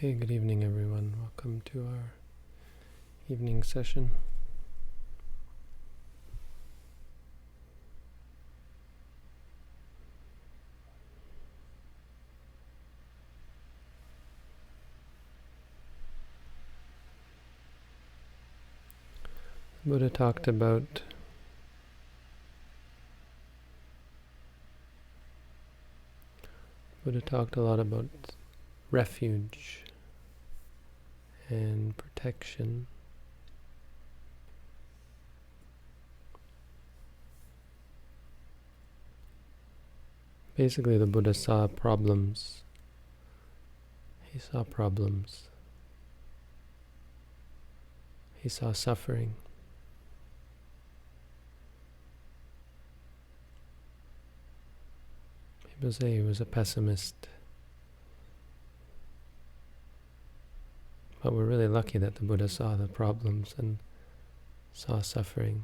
Okay, good evening everyone. Welcome to our evening session. Buddha talked a lot about refuge and protection. Basically, the Buddha saw problems. He saw problems. He saw suffering. People say he was a pessimist. But we're really lucky that the Buddha saw the problems and saw suffering,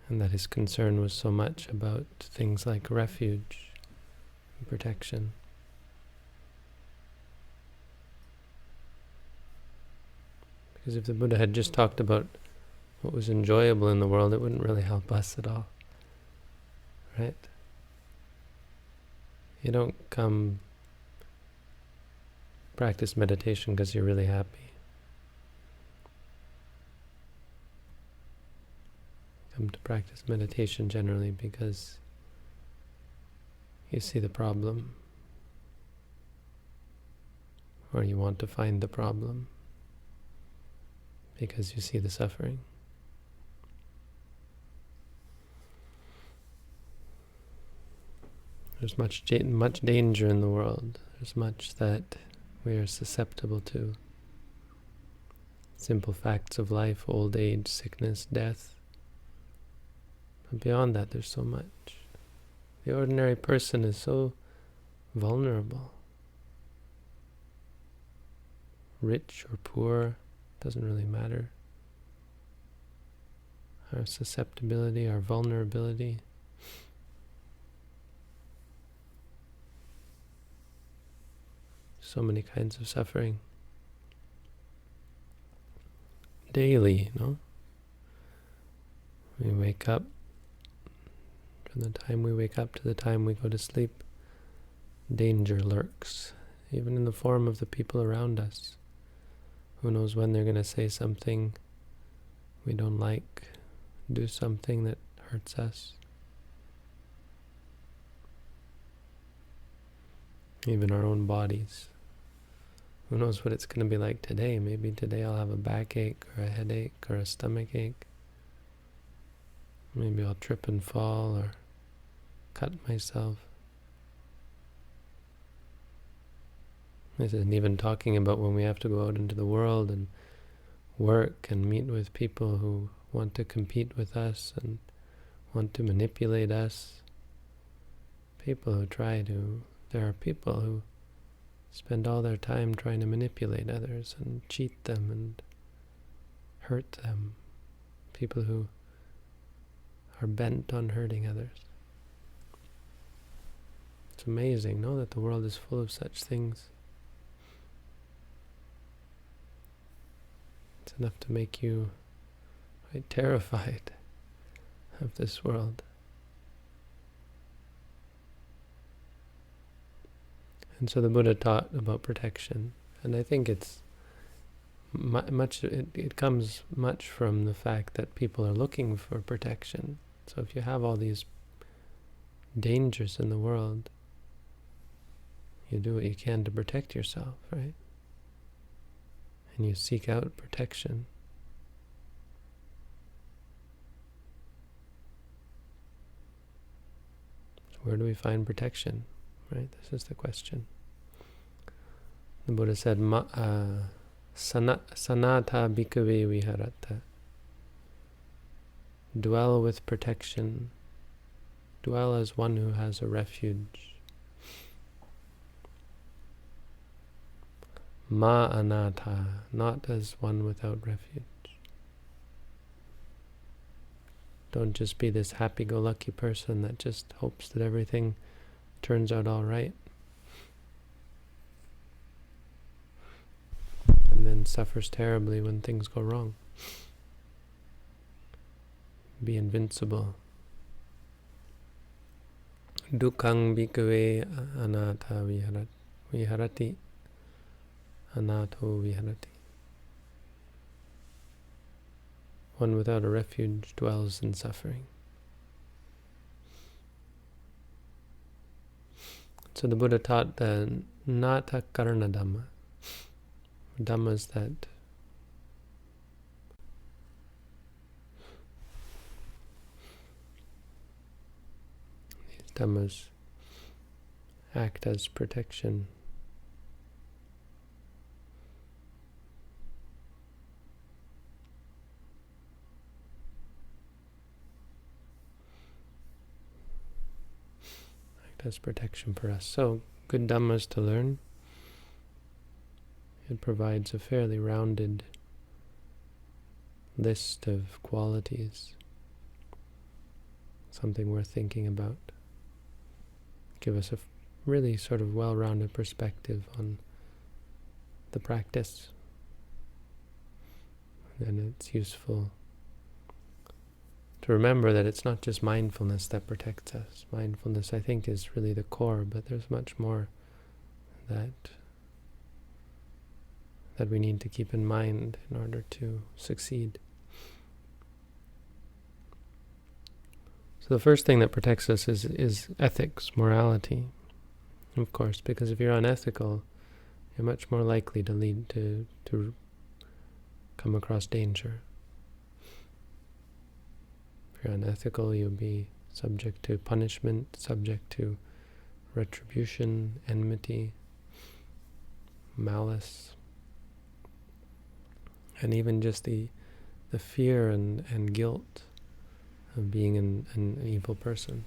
and that his concern was so much about things like refuge and protection. Because if the Buddha had just talked about what was enjoyable in the world, it wouldn't really help us at all. Right? You don't come practice meditation because you're really happy. Come to practice meditation generally because you see the problem, or you want to find the problem because you see the suffering. There's much danger in the world. There's much that we are susceptible to. Simple facts of life, old age, sickness, death. But beyond that, there's so much. The ordinary person is so vulnerable. Rich or poor, doesn't really matter. Our susceptibility, our vulnerability. So many kinds of suffering. Daily, no? We wake up. From the time we wake up to the time we go to sleep, danger lurks, even in the form of the people around us. Who knows when they're going to say something we don't like, do something that hurts us. Even our own bodies. Who knows what it's going to be like today? Maybe today I'll have a backache or a headache or a stomach ache. Maybe I'll trip and fall or cut myself. This isn't even talking about when we have to go out into the world and work and meet with people who want to compete with us and want to manipulate us. There are people who spend all their time trying to manipulate others and cheat them and hurt them. People who are bent on hurting others. It's amazing, no, that the world is full of such things. It's enough to make you quite terrified of this world. And so the Buddha taught about protection, and I think it's it comes much from the fact that people are looking for protection. So if you have all these dangers in the world, you do what you can to protect yourself, right? And you seek out protection. So where do we find protection? Right? This is the question. The Buddha said, sanata bhikkhave viharata. Dwell with protection. Dwell as one who has a refuge. Ma anatha, not as one without refuge. Don't just be this happy-go-lucky person that just hopes that everything turns out all right. and suffers terribly when things go wrong. Be invincible. Dukkhaṃ bhikkhave anātha viharati. Anātho viharati. One without a refuge dwells in suffering. So the Buddha taught the nata karana dhamma. Dhammas that these dhammas act as protection. As protection for us. So, good dhammas to learn. It provides a fairly rounded list of qualities. Something worth thinking about. Give us a really sort of well-rounded perspective on the practice. And it's useful to remember that it's not just mindfulness that protects us. Mindfulness, I think, is really the core, but there's much more that we need to keep in mind in order to succeed. So the first thing that protects us is ethics, morality, of course, because if you're unethical, you're much more likely to lead to come across danger. If you're unethical, you'll be subject to punishment, subject to retribution, enmity, malice, and even just the fear and guilt of being an evil person.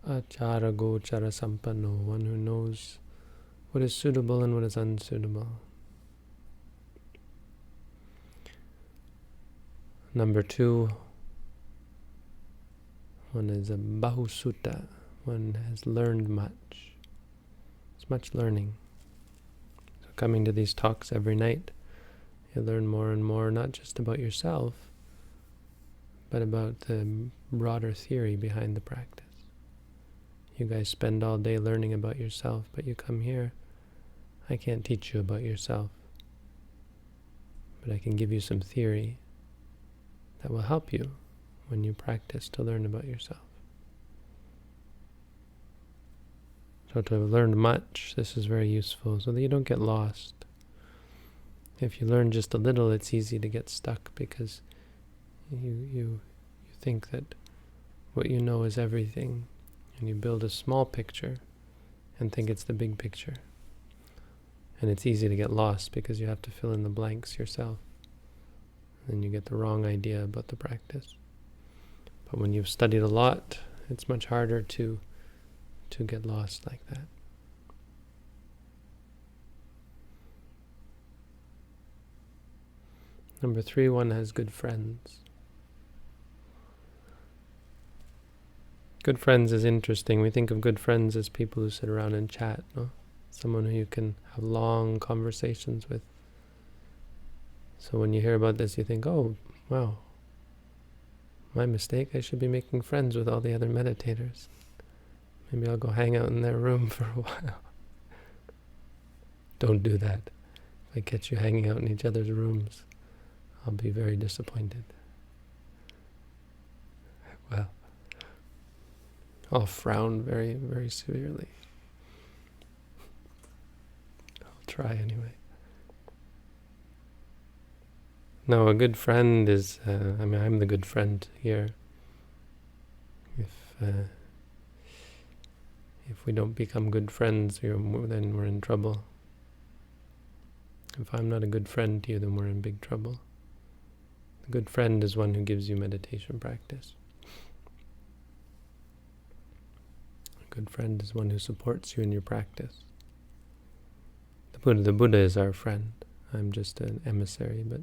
Achara gochara sampanno, one who knows what is suitable and what is unsuitable. Number 2, one is a bahusutta, one has learned much. It's much learning. So coming to these talks every night, you learn more and more, not just about yourself, but about the broader theory behind the practice. You guys spend all day learning about yourself, but you come here, I can't teach you about yourself, but I can give you some theory that will help you when you practice to learn about yourself. So to have learned much, this is very useful so that you don't get lost. If you learn just a little, it's easy to get stuck because you think that what you know is everything, and you build a small picture and think it's the big picture. And it's easy to get lost because you have to fill in the blanks yourself. Then you get the wrong idea about the practice. But when you've studied a lot, it's much harder to get lost like that. Number 3, one has good friends. Good friends is interesting. We think of good friends as people who sit around and chat, no? Someone who you can have long conversations with. So when you hear about this, you think, oh, wow, my mistake, I should be making friends with all the other meditators. Maybe I'll go hang out in their room for a while. Don't do that. If I catch you hanging out in each other's rooms, I'll be very disappointed. Well, I'll frown very, very severely. I'll try anyway. No, a good friend is, I'm the good friend here. If we don't become good friends, then we're in trouble. If I'm not a good friend to you, then we're in big trouble. A good friend is one who gives you meditation practice. A good friend is one who supports you in your practice. The Buddha is our friend. I'm just an emissary, but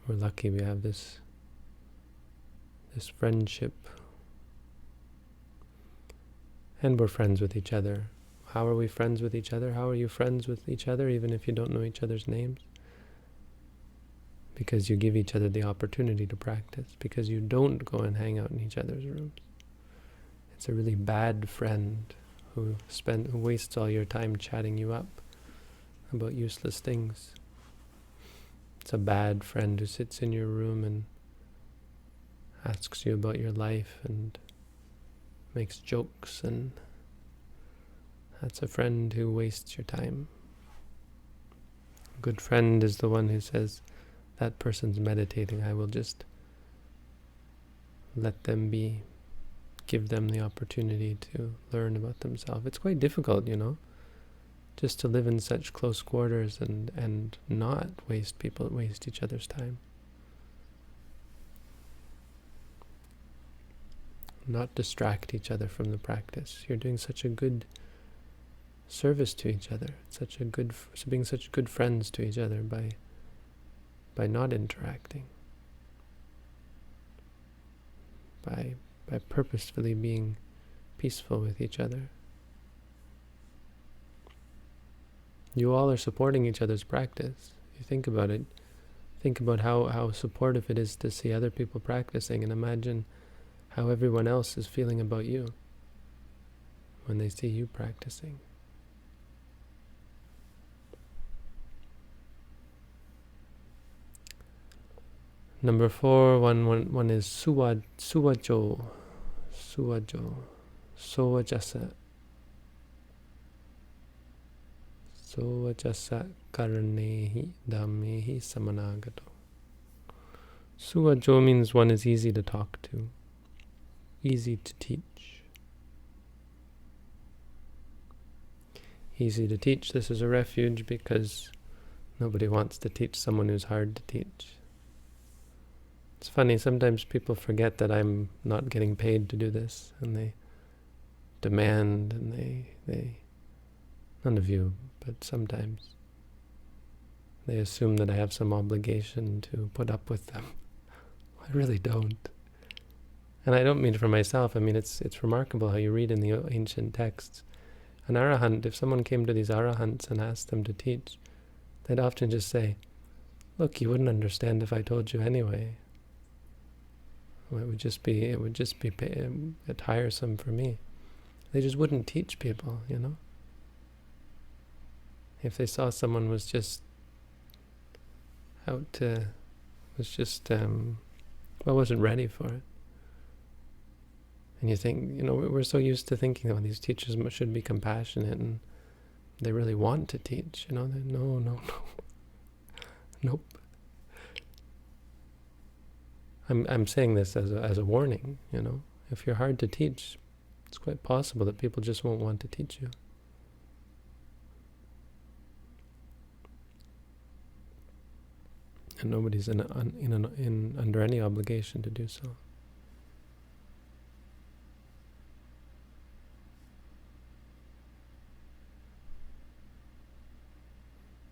we're lucky we have this friendship. And we're friends with each other. How are we friends with each other? How are you friends with each other, even if you don't know each other's names? Because you give each other the opportunity to practice. Because you don't go and hang out in each other's rooms. It's a really bad friend who wastes all your time chatting you up about useless things. It's a bad friend who sits in your room and asks you about your life and makes jokes, and that's a friend who wastes your time. A good friend is the one who says, that person's meditating, I will just let them be, give them the opportunity to learn about themselves. It's quite difficult, just to live in such close quarters and not waste each other's time. Not distract each other from the practice. You're doing such a good service to each other, being such good friends to each other by not interacting, by purposefully being peaceful with each other. You all are supporting each other's practice. You think about it. Think about how supportive it is to see other people practicing, and imagine how everyone else is feeling about you when they see you practicing. Number 4, one is suwajo, sowajasa, karnehi dhammehi samanagato. Suwajo means one is easy to talk to, easy to teach. Easy to teach, this is a refuge because nobody wants to teach someone who's hard to teach. It's funny, sometimes people forget that I'm not getting paid to do this, and they demand, and they none of you, but sometimes they assume that I have some obligation to put up with them. I really don't. And I don't mean it for myself. I mean, it's remarkable how you read in the ancient texts. An arahant, if someone came to these arahants and asked them to teach, they'd often just say, look, you wouldn't understand if I told you anyway. It would just be tiresome for me. They just wouldn't teach people, If they saw someone was just wasn't ready for it. And you think, we're so used to thinking, these teachers should be compassionate and they really want to teach, No. Nope. I'm saying this as a warning, If you're hard to teach, it's quite possible that people just won't want to teach you. And nobody's under any obligation to do so.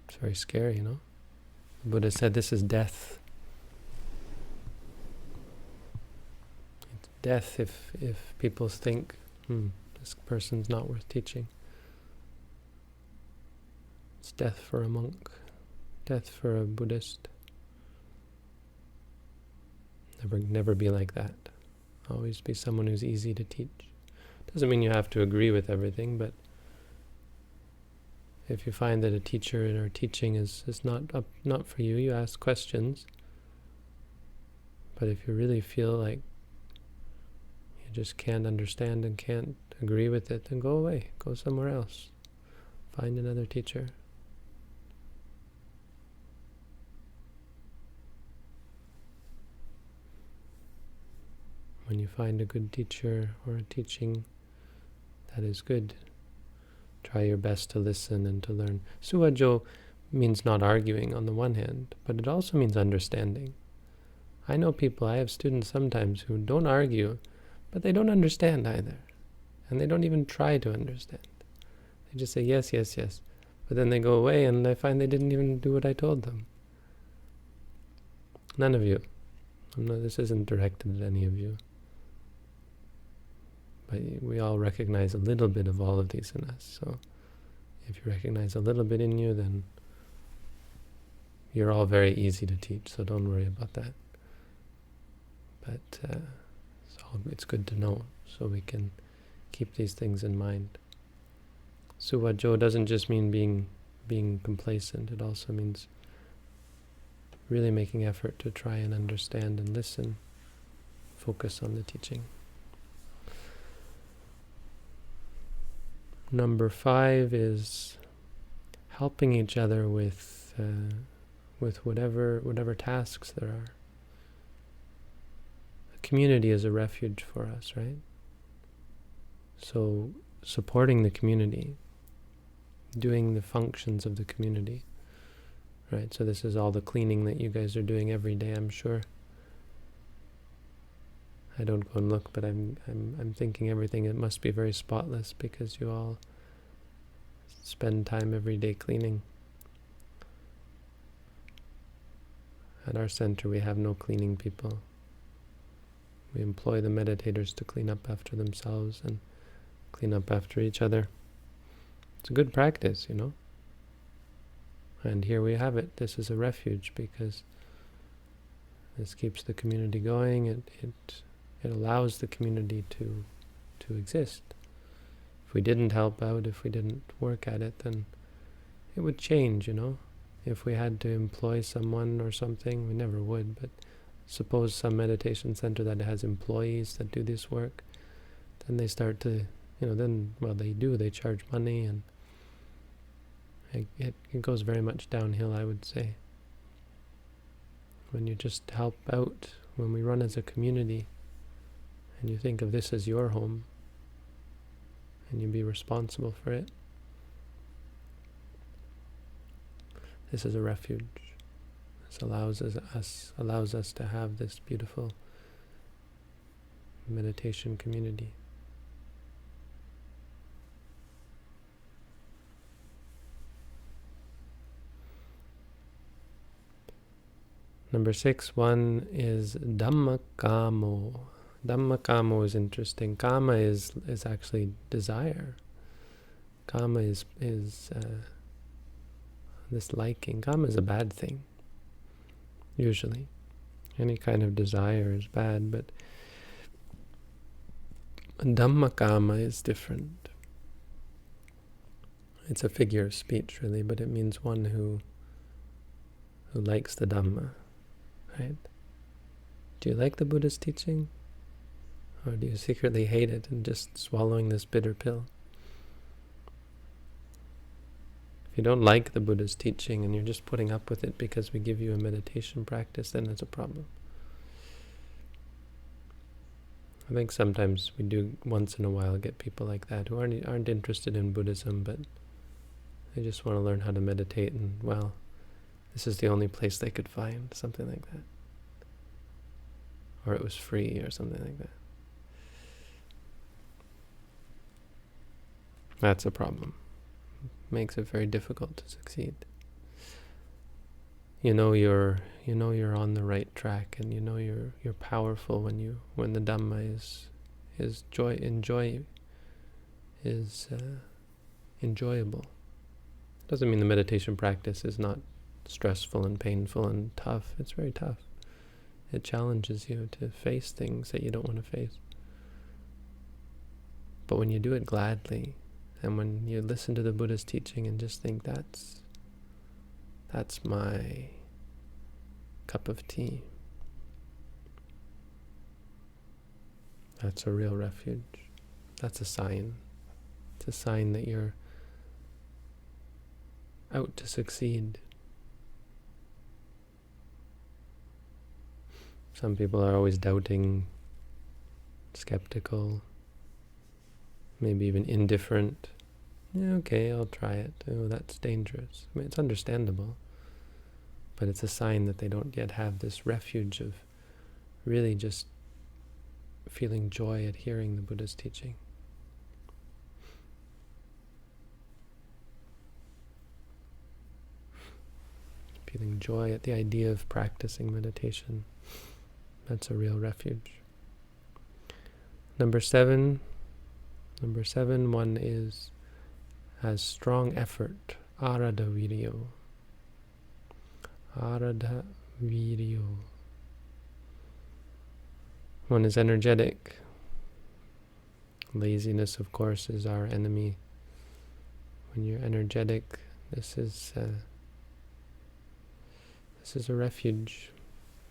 It's very scary, The Buddha said this is death. It's death if people think, this person's not worth teaching. It's death for a monk, death for a Buddhist. Never be like that. Always be someone who's easy to teach. Doesn't mean you have to agree with everything, but if you find that a teacher or teaching is not for you, you ask questions. But if you really feel like you just can't understand and can't agree with it, then go away. Go somewhere else. Find another teacher. When you find a good teacher or a teaching that is good, try your best to listen and to learn. Suwajo means not arguing on the one hand, but it also means understanding. I have students sometimes who don't argue, but they don't understand either. And they don't even try to understand. They just say yes, yes, yes. But then they go away and I find they didn't even do what I told them. None of you. This isn't directed at any of you. But we all recognize a little bit of all of these in us. So if you recognize a little bit in you, then you're all very easy to teach, so don't worry about that. But it's good to know, so we can keep these things in mind. Suwajo doesn't just mean being complacent, it also means really making effort to try and understand and listen, focus on the teaching. Number 5 is helping each other with whatever tasks there are. A community is a refuge for us, right? So supporting the community, doing the functions of the community, right? So this is all the cleaning that you guys are doing every day, I'm sure. I don't go and look, but I'm thinking everything, it must be very spotless because you all spend time every day cleaning. At our center we have no cleaning people. We employ the meditators to clean up after themselves and clean up after each other. It's a good practice, you know. And here we have it. This is a refuge because this keeps the community going. It allows the community to exist. If we didn't help out, if we didn't work at it, then it would change, you know. If we had to employ someone or something, we never would, but suppose some meditation center that has employees that do this work, then they start to, they charge money, and it goes very much downhill, I would say. When you just help out, when we run as a community, and you think of this as your home, and you be responsible for it, this is a refuge. This allows us to have this beautiful meditation community. Number 6, one is Dhammakamo. Dhammakamo is interesting. Kama is actually desire. Kama is this liking. Kama is a bad thing, usually. Any kind of desire is bad, but Dhammakama is different. It's a figure of speech, really, but it means one who likes the Dhamma, right? Do you like the Buddha's teaching? Or do you secretly hate it and just swallowing this bitter pill? If you don't like the Buddha's teaching and you're just putting up with it because we give you a meditation practice, then it's a problem. I think sometimes we do once in a while get people like that who aren't interested in Buddhism, but they just want to learn how to meditate, and well, this is the only place they could find, something like that. Or it was free or something like that. That's a problem. Makes it very difficult to succeed. You know you're on the right track, and you know you're powerful when the Dhamma is enjoyable. Doesn't mean the meditation practice is not stressful and painful and tough. It's very tough. It challenges you to face things that you don't want to face. But when you do it gladly, and when you listen to the Buddha's teaching and just think, that's my cup of tea, that's a real refuge. That's a sign. It's a sign that you're out to succeed. Some people are always doubting, skeptical, maybe even indifferent. Yeah, okay, I'll try it. Oh, that's dangerous. I mean, it's understandable, but it's a sign that they don't yet have this refuge of really just feeling joy at hearing the Buddha's teaching. Feeling joy at the idea of practicing meditation. That's a real refuge. Number 7, Number 7, one has strong effort. Arada viryo. Arada viryo. One is energetic. Laziness, of course, is our enemy. When you're energetic, this is a refuge.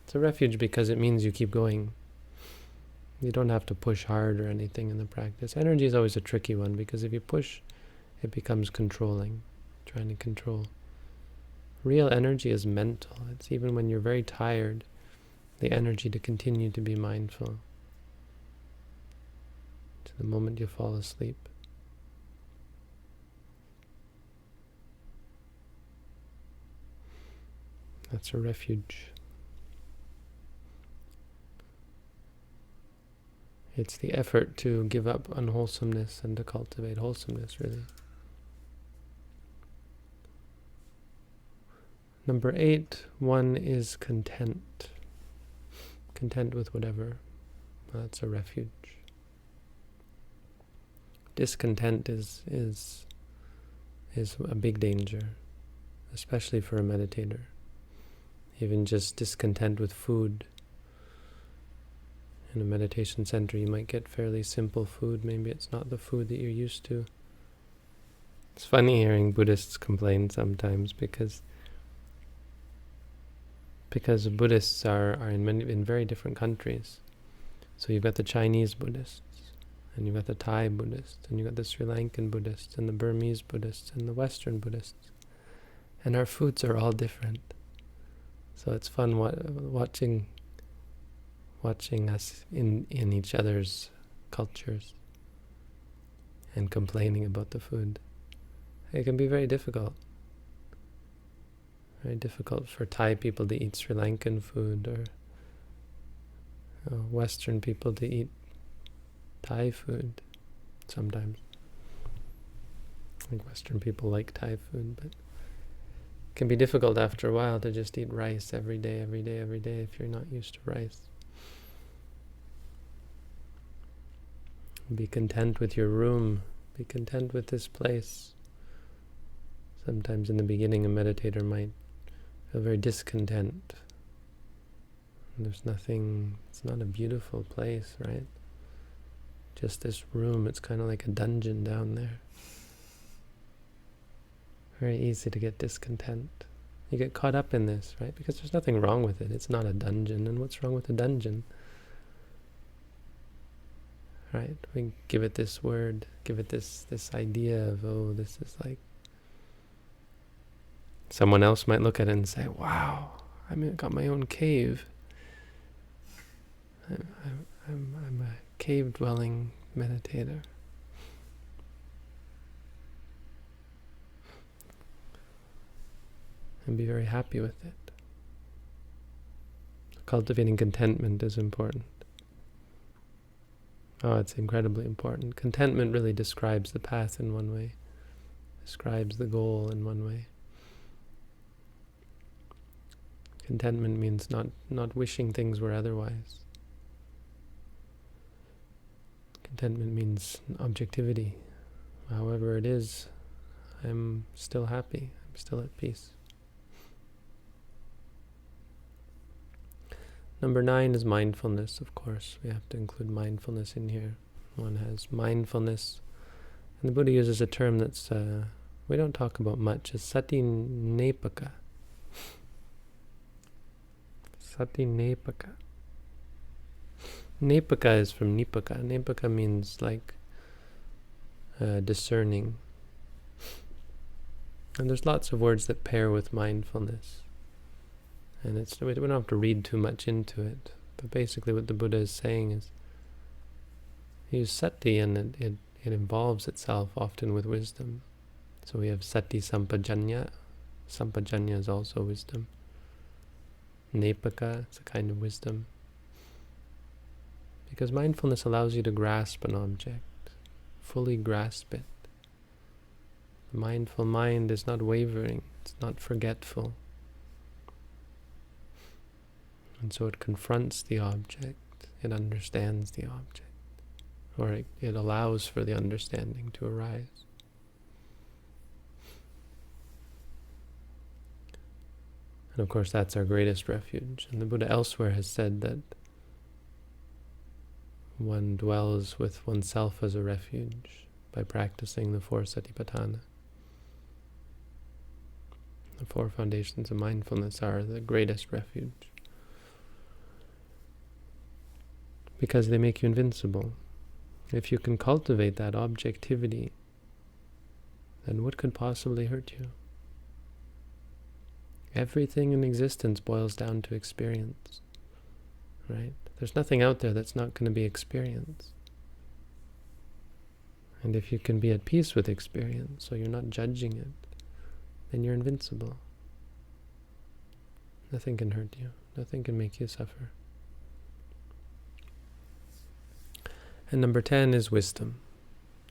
It's a refuge because it means you keep going. You don't have to push hard or anything in the practice. Energy is always a tricky one because if you push, it becomes controlling, trying to control. Real energy is mental. It's even when you're very tired, the energy to continue to be mindful to the moment you fall asleep. That's a refuge. It's the effort to give up unwholesomeness and to cultivate wholesomeness, really. Number 8, one is content. Content with whatever. That's a refuge. Discontent is a big danger, especially for a meditator. Even just discontent with food. In a meditation center, you might get fairly simple food. Maybe it's not the food that you're used to. It's funny hearing Buddhists complain sometimes because Buddhists are in very different countries. So you've got the Chinese Buddhists, and you've got the Thai Buddhists, and you've got the Sri Lankan Buddhists, and the Burmese Buddhists, and the Western Buddhists. And our foods are all different. So it's fun watching us in each other's cultures and complaining about the food. It can be very difficult. Very difficult for Thai people to eat Sri Lankan food or Western people to eat Thai food sometimes. I think Western people like Thai food, but it can be difficult after a while to just eat rice every day if you're not used to rice. Be content with your room. Be content with this place. Sometimes in the beginning a meditator might feel very discontent. There's nothing, it's not a beautiful place, right? Just this room, it's kind of like a dungeon down there. Very easy to get discontent. You get caught up in this, right? Because there's nothing wrong with it. It's not a dungeon. And what's wrong with a dungeon? Right? We give it this word, give it this idea of, oh, this is like... Someone else might look at it and say, wow, I've got my own cave. I'm a cave-dwelling meditator. And be very happy with it. Cultivating contentment is important. Oh, it's incredibly important. Contentment really describes the path in one way, describes the goal in one way. Contentment means not wishing things were otherwise. Contentment means objectivity. However it is, I'm still happy. I'm still at peace. Number 9 is mindfulness, of course. We have to include mindfulness in here. One has mindfulness. And the Buddha uses a term that's we don't talk about much. It's sati nepaka. Sati nepaka. Nepaka is from nipaka. Nepaka means like discerning. And there's lots of words that pair with mindfulness. And we don't have to read too much into it. But basically what the Buddha is saying is, he used sati and it involves itself often with wisdom. So we have sati sampajanya. Sampajanya is also wisdom. Nepaka is a kind of wisdom. Because mindfulness allows you to grasp an object, fully grasp it. The mindful mind is not wavering, it's not forgetful. And so it confronts the object, it understands the object. or it allows for the understanding to arise. And of course, that's our greatest refuge. And the Buddha elsewhere has said that one dwells with oneself as a refuge by practicing the 4 satipatthana. The 4 foundations of mindfulness are the greatest refuge, because they make you invincible. If you can cultivate that objectivity, then what could possibly hurt you? Everything in existence boils down to experience, right? There's nothing out there that's not going to be experience. And if you can be at peace with experience, so you're not judging it, then you're invincible. Nothing can hurt you. Nothing can make you suffer. And number 10 is wisdom.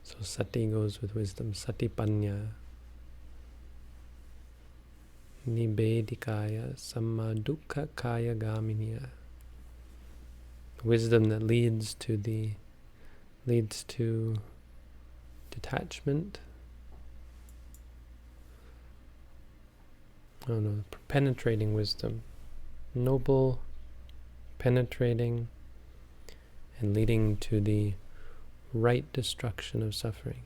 So sati goes with wisdom. Satipanya. Nibedikaya sammadukha kaya gaminiya. Wisdom that leads to detachment. Oh no, penetrating wisdom. Noble, penetrating, and leading to the right destruction of suffering.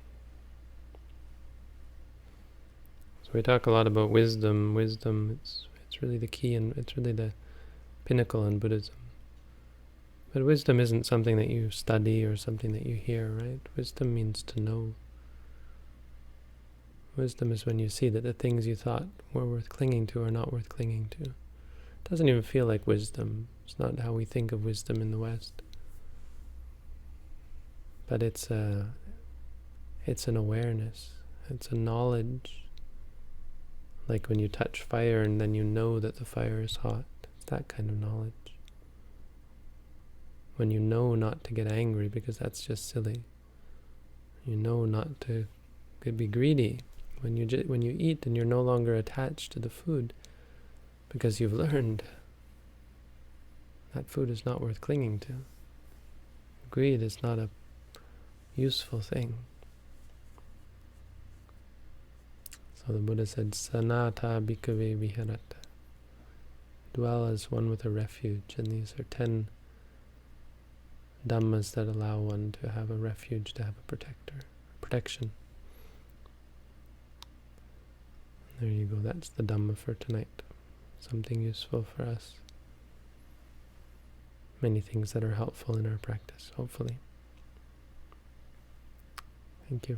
So we talk a lot about wisdom. Wisdom, it's really the key, and it's really the pinnacle in Buddhism. But wisdom isn't something that you study or something that you hear, right? Wisdom means to know. Wisdom is when you see that the things you thought were worth clinging to are not worth clinging to. It doesn't even feel like wisdom. It's not how we think of wisdom in the West. But it's an awareness. It's a knowledge. Like when you touch fire and then you know that the fire is hot. It's that kind of knowledge. When you know not to get angry because that's just silly. You know not to be greedy. When you eat and you're no longer attached to the food because you've learned that food is not worth clinging to. Greed is not a useful thing. So the Buddha said, Sanata bhikkhave viharata. Dwell as one with a refuge. And these are 10 dhammas that allow one to have a refuge, to have a protection. There you go, that's the Dhamma for tonight. Something useful for us. Many things that are helpful in our practice, hopefully. Thank you.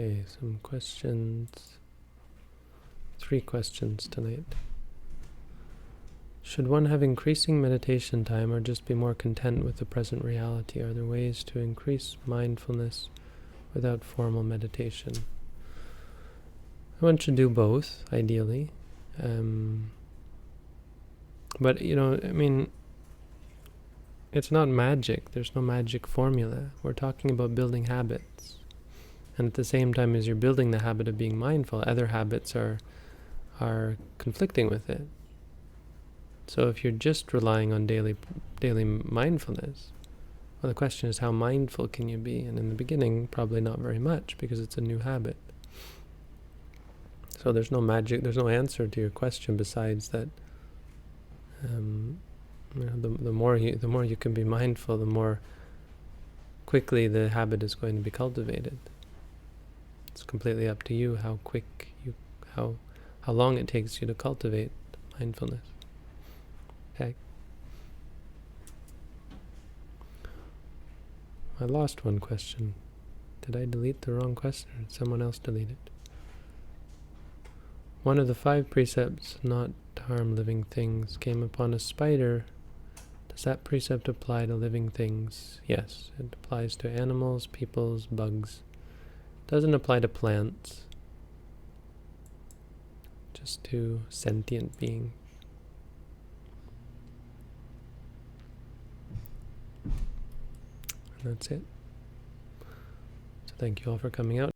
Okay, some questions. 3 questions tonight. Should one have increasing meditation time or just be more content with the present reality? Are there ways to increase mindfulness without formal meditation? One should do both, ideally. But, it's not magic. There's no magic formula. We're talking about building habits. And at the same time as you're building the habit of being mindful, other habits are conflicting with it. So if you're just relying on daily mindfulness, well, the question is, how mindful can you be? And in the beginning, probably not very much, because it's a new habit. So there's no magic, there's no answer to your question besides that the more you can be mindful, the more quickly the habit is going to be cultivated. It's completely up to you how long it takes you to cultivate mindfulness. Okay. I lost one question. Did I delete the wrong question, or did someone else delete it? One of the 5 precepts not to harm living things came upon a spider. Does that precept apply to living things? Yes, it applies to animals, peoples, bugs. Doesn't apply to plants. Just to sentient beings. And that's it. So thank you all for coming out.